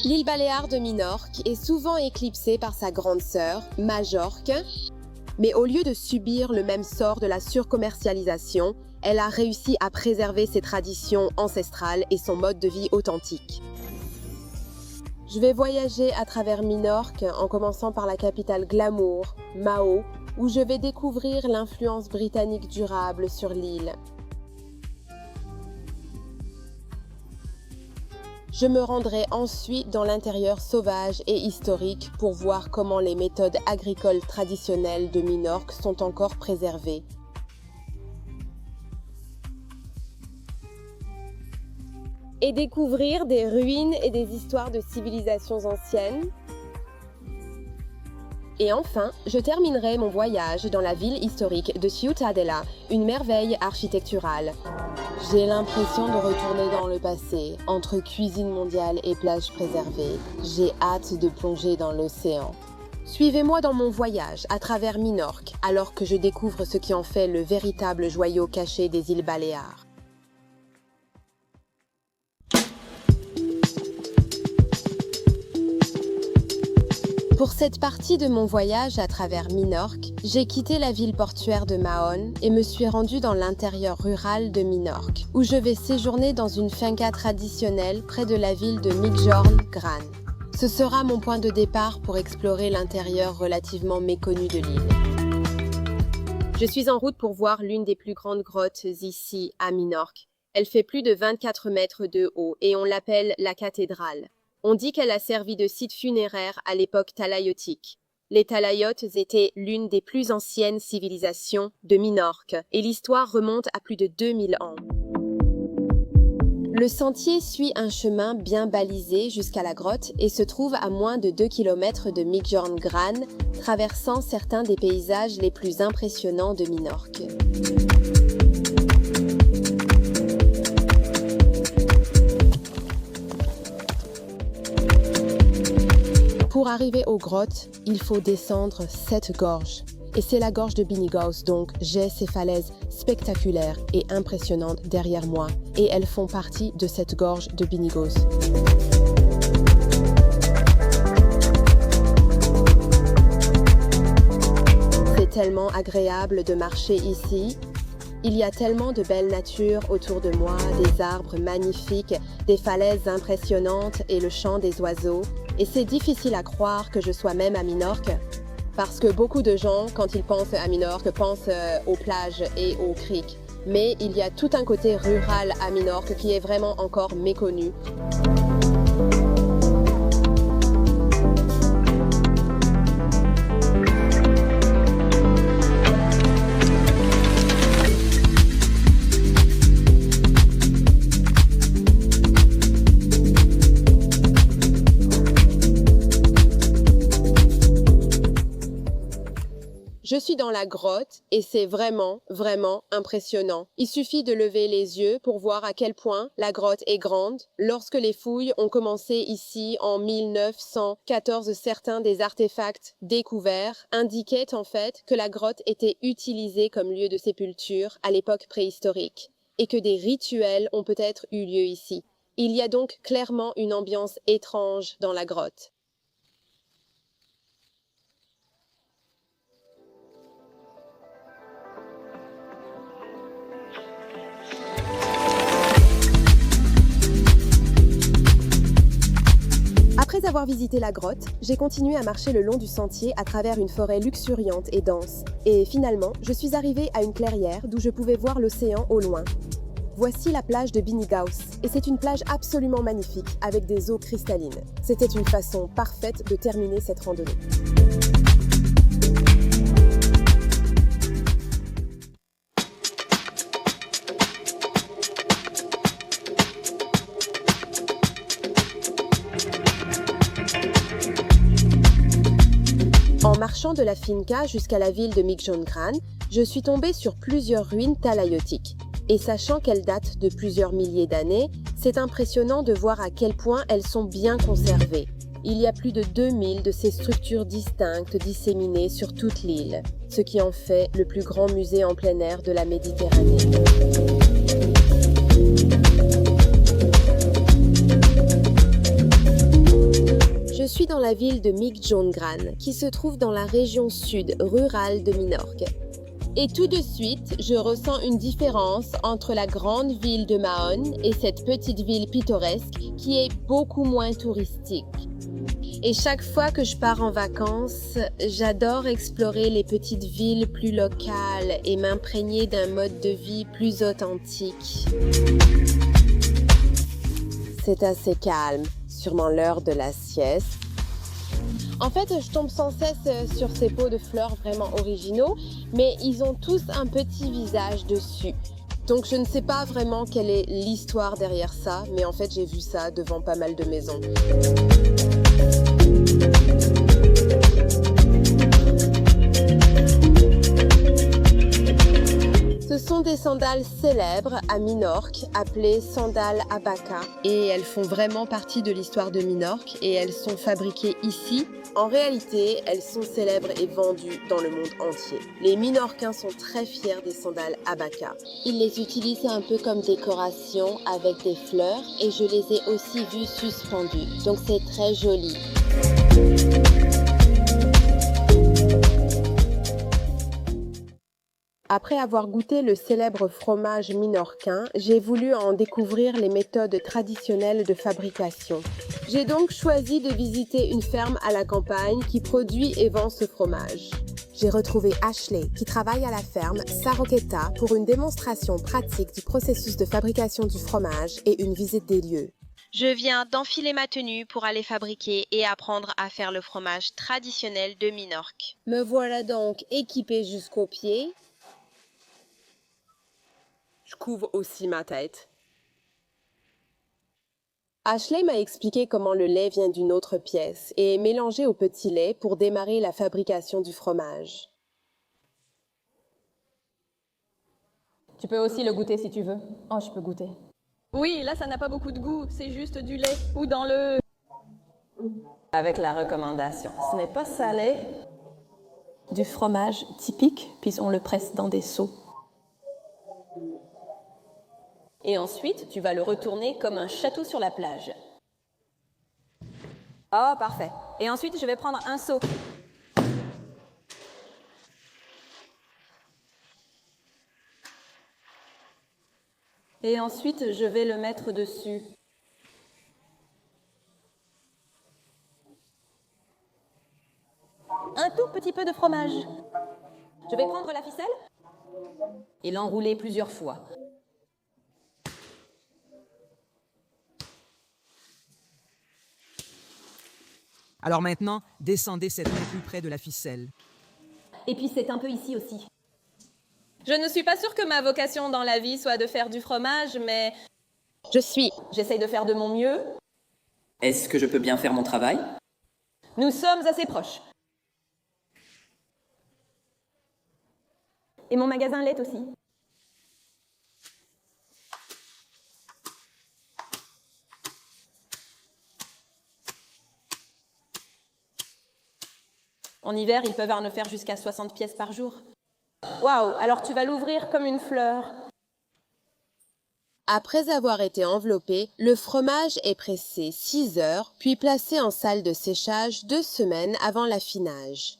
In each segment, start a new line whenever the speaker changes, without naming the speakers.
L'île Baléare de Minorque est souvent éclipsée par sa grande sœur, Majorque, mais au lieu de subir le même sort de la surcommercialisation, elle a réussi à préserver ses traditions ancestrales et son mode de vie authentique. Je vais voyager à travers Minorque en commençant par la capitale glamour, Mao, où je vais découvrir l'influence britannique durable sur l'île. Je me rendrai ensuite dans l'intérieur sauvage et historique pour voir comment les méthodes agricoles traditionnelles de Minorque sont encore préservées. Et découvrir des ruines et des histoires de civilisations anciennes. Et enfin, je terminerai mon voyage dans la ville historique de Ciutadella, une merveille architecturale. J'ai l'impression de retourner dans le passé, entre cuisine mondiale et plages préservées. J'ai hâte de plonger dans l'océan. Suivez-moi dans mon voyage à travers Minorque, alors que je découvre ce qui en fait le véritable joyau caché des îles Baléares. Pour cette partie de mon voyage à travers Minorque, j'ai quitté la ville portuaire de Mahon et me suis rendue dans l'intérieur rural de Minorque, où je vais séjourner dans une finca traditionnelle près de la ville de Migjorn Gran. Ce sera mon point de départ pour explorer l'intérieur relativement méconnu de l'île. Je suis en route pour voir l'une des plus grandes grottes ici à Minorque. Elle fait plus de 24 mètres de haut et on l'appelle la cathédrale. On dit qu'elle a servi de site funéraire à l'époque talaïotique. Les Talaïotes étaient l'une des plus anciennes civilisations de Minorque et l'histoire remonte à plus de 2000 ans. Le sentier suit un chemin bien balisé jusqu'à la grotte et se trouve à moins de 2 km de Migjorn Gran, traversant certains des paysages les plus impressionnants de Minorque. Pour arriver aux grottes, il faut descendre 7 gorges. Et c'est la gorge de Binigos, donc j'ai ces falaises spectaculaires et impressionnantes derrière moi. Et elles font partie de cette gorge de Binigos. C'est tellement agréable de marcher ici. Il y a tellement de belle nature autour de moi, des arbres magnifiques, des falaises impressionnantes et le chant des oiseaux. Et c'est difficile à croire que je sois même à Minorque, parce que beaucoup de gens, quand ils pensent à Minorque, pensent aux plages et aux criques. Mais il y a tout un côté rural à Minorque qui est vraiment encore méconnu. Je suis dans la grotte et c'est vraiment impressionnant. Il suffit de lever les yeux pour voir à quel point la grotte est grande. Lorsque les fouilles ont commencé ici en 1914, certains des artefacts découverts indiquaient en fait que la grotte était utilisée comme lieu de sépulture à l'époque préhistorique et que des rituels ont peut-être eu lieu ici. Il y a donc clairement une ambiance étrange dans la grotte. Après avoir visité la grotte, j'ai continué à marcher le long du sentier à travers une forêt luxuriante et dense. Et finalement, je suis arrivée à une clairière d'où je pouvais voir l'océan au loin. Voici la plage de Binigos, et c'est une plage absolument magnifique avec des eaux cristallines. C'était une façon parfaite de terminer cette randonnée. En marchant de la finca jusqu'à la ville de Migjorn Gran, je suis tombée sur plusieurs ruines talaïotiques. Et sachant qu'elles datent de plusieurs milliers d'années, c'est impressionnant de voir à quel point elles sont bien conservées. Il y a plus de 2000 de ces structures distinctes disséminées sur toute l'île, ce qui en fait le plus grand musée en plein air de la Méditerranée. suis dans la ville de Migjongran, qui se trouve dans la région sud rurale de Minorque. Et tout de suite, je ressens une différence entre la grande ville de Mahon et cette petite ville pittoresque qui est beaucoup moins touristique. Et chaque fois que je pars en vacances, j'adore explorer les petites villes plus locales et m'imprégner d'un mode de vie plus authentique. C'est assez calme, sûrement l'heure de la sieste. En fait, je tombe sans cesse sur ces pots de fleurs vraiment originaux, mais ils ont tous un petit visage dessus. Donc je ne sais pas vraiment quelle est l'histoire derrière ça, mais en fait j'ai vu ça devant pas mal de maisons. Ce sont des sandales célèbres à Minorque, appelées sandales Abaka. Et elles font vraiment partie de l'histoire de Minorque et elles sont fabriquées ici. En réalité, elles sont célèbres et vendues dans le monde entier. Les Minorquins sont très fiers des sandales Abaka. Ils les utilisent un peu comme décoration avec des fleurs et je les ai aussi vues suspendues. Donc c'est très joli. Après avoir goûté le célèbre fromage minorquin, j'ai voulu en découvrir les méthodes traditionnelles de fabrication. J'ai donc choisi de visiter une ferme à la campagne qui produit et vend ce fromage. J'ai retrouvé Ashley, qui travaille à la ferme Saroketa, pour une démonstration pratique du processus de fabrication du fromage et une visite des lieux. Je viens d'enfiler ma tenue pour aller fabriquer et apprendre à faire le fromage traditionnel de Minorque. Me voilà donc équipée jusqu'aux pieds. Je couvre aussi ma tête. Ashley m'a expliqué comment le lait vient d'une autre pièce et est mélangé au petit lait pour démarrer la fabrication du fromage.
Tu peux aussi le goûter si tu veux. Oh, je peux goûter.
Oui, là ça n'a pas beaucoup de goût, c'est juste du lait ou dans le...
Avec la recommandation. Ce n'est pas salé. Du fromage typique, puis on le presse dans des seaux. Et ensuite, tu vas le retourner comme un château sur la plage. Oh, parfait. Et ensuite, je vais prendre un seau. Et ensuite, je vais le mettre dessus. Un tout petit peu de fromage. Je vais prendre la ficelle et l'enrouler plusieurs fois.
Alors maintenant, descendez cette main plus près de la ficelle.
Et puis c'est un peu ici aussi.
Je ne suis pas sûre que ma vocation dans la vie soit de faire du fromage, mais...
J'essaye de faire de mon mieux.
Est-ce que je peux bien faire mon travail?
Nous sommes assez proches. Et mon magasin l'est aussi. En hiver, ils peuvent en faire jusqu'à 60 pièces par jour. Waouh, alors tu vas l'ouvrir comme une fleur.
Après avoir été enveloppé, le fromage est pressé 6 heures, puis placé en salle de séchage 2 semaines avant l'affinage.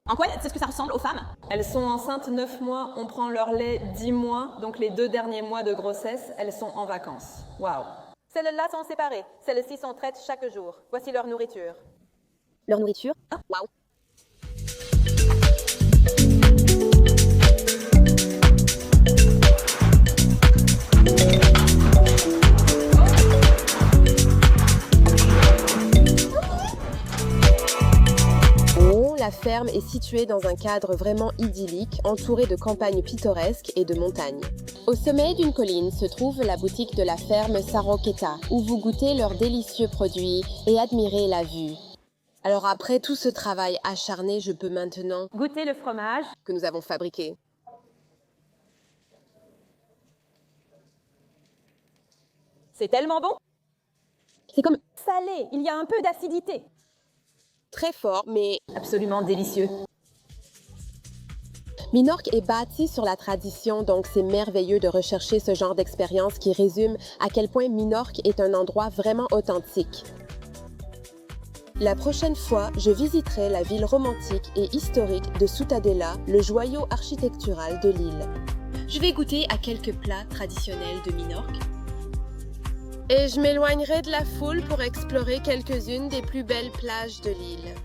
En quoi c'est ce que ça ressemble aux femmes? Elles sont enceintes 9 mois, on prend leur lait 10 mois, donc les 2 derniers mois de grossesse, elles sont en vacances. Waouh.
Celles-là sont séparées. Celles-ci sont traites chaque jour. Voici leur nourriture.
Leur nourriture? Ah, waouh! La ferme est située dans un cadre vraiment idyllique, entouré de campagnes pittoresques et de montagnes. Au sommet d'une colline se trouve la boutique de la ferme Saroketa, où vous goûtez leurs délicieux produits et admirez la vue. Alors après tout ce travail acharné, je peux maintenant
goûter le fromage
que nous avons fabriqué.
C'est tellement bon.
C'est comme
salé, il y a un peu d'acidité.
Très fort, mais
absolument délicieux.
Minorque est bâti sur la tradition, donc c'est merveilleux de rechercher ce genre d'expérience qui résume à quel point Minorque est un endroit vraiment authentique. La prochaine fois, je visiterai la ville romantique et historique de Ciutadella, le joyau architectural de l'île.
Je vais goûter à quelques plats traditionnels de Minorque.
Et je m'éloignerai de la foule pour explorer quelques-unes des plus belles plages de l'île.